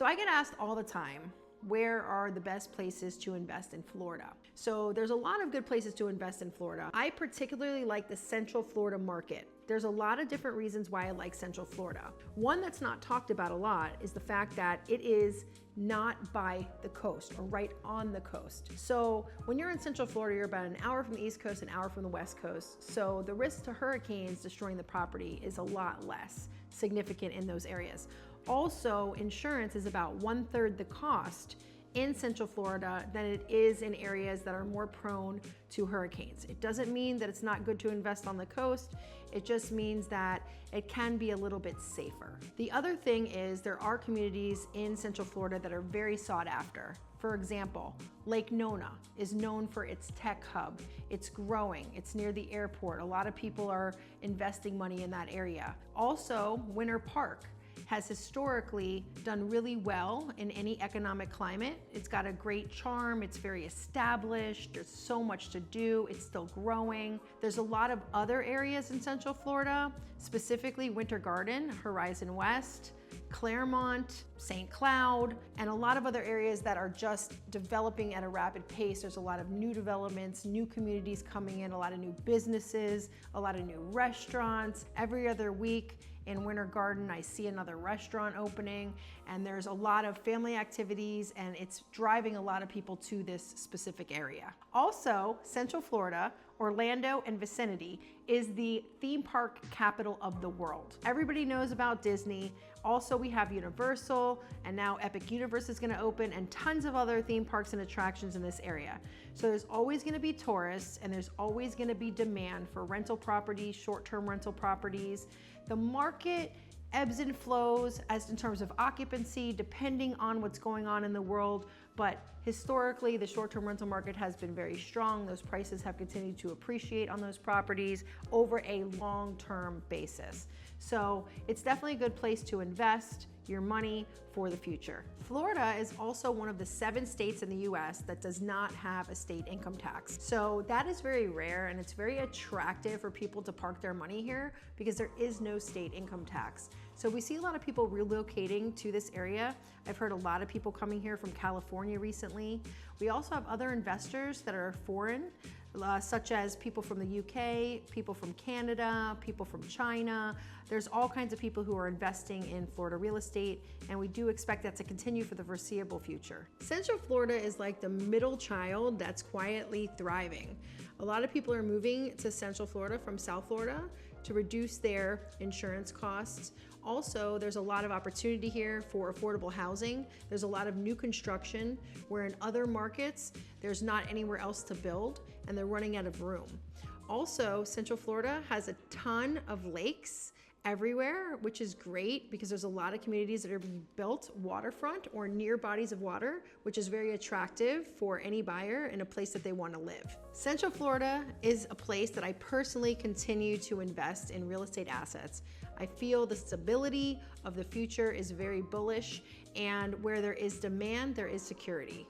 So I get asked all the time, where are the best places to invest in Florida? So there's a lot of good places to invest in Florida. I particularly like the Central Florida market. There's a lot of different reasons why I like Central Florida. One that's not talked about a lot is the fact that it is not by the coast or right on the coast. So when you're in Central Florida, you're about an hour from the East Coast, an hour from the West Coast. So the risk to hurricanes destroying the property is a lot less significant in those areas. Also, insurance is about 1/3 the cost in Central Florida than it is in areas that are more prone to hurricanes. It doesn't mean that it's not good to invest on the coast. It just means that it can be a little bit safer. The other thing is there are communities in Central Florida that are very sought after. For example, Lake Nona is known for its tech hub. It's growing, it's near the airport. A lot of people are investing money in that area. Also, Winter Park has historically done really well in any economic climate. It's got a great charm, it's very established, there's so much to do, it's still growing. There's a lot of other areas in Central Florida, specifically Winter Garden, Horizon West, Claremont, St. Cloud, and a lot of other areas that are just developing at a rapid pace. There's a lot of new developments, new communities coming in, a lot of new businesses, a lot of new restaurants. Every other week in Winter Garden, I see another restaurant opening, and there's a lot of family activities, and it's driving a lot of people to this specific area. Also, Central Florida, Orlando and vicinity is the theme park capital of the world. Everybody knows about Disney. Also, we have Universal, and now Epic Universe is gonna open, and tons of other theme parks and attractions in this area. So there's always gonna be tourists, and there's always gonna be demand for rental properties, short-term rental properties. The market ebbs and flows as in terms of occupancy, depending on what's going on in the world. But historically, the short-term rental market has been very strong. Those prices have continued to appreciate on those properties over a long-term basis. So it's definitely a good place to invest your money for the future. Florida is also one of the 7 states in the US that does not have a state income tax. So that is very rare, and it's very attractive for people to park their money here because there is no state income tax. So we see a lot of people relocating to this area. I've heard a lot of people coming here from California recently. We also have other investors that are foreign, such as people from the UK, people from Canada, people from China. There's all kinds of people who are investing in Florida real estate, and we do expect that to continue for the foreseeable future. Central Florida is like the middle child that's quietly thriving. A lot of people are moving to Central Florida from South Florida to reduce their insurance costs. Also, there's a lot of opportunity here for affordable housing. There's a lot of new construction where in other markets, there's not anywhere else to build and they're running out of room. Also, Central Florida has a ton of lakes everywhere, which is great because there's a lot of communities that are being built waterfront or near bodies of water, which is very attractive for any buyer in a place that they want to live. Central Florida is a place that I personally continue to invest in real estate assets. I feel the stability of the future is very bullish, and where there is demand, there is security.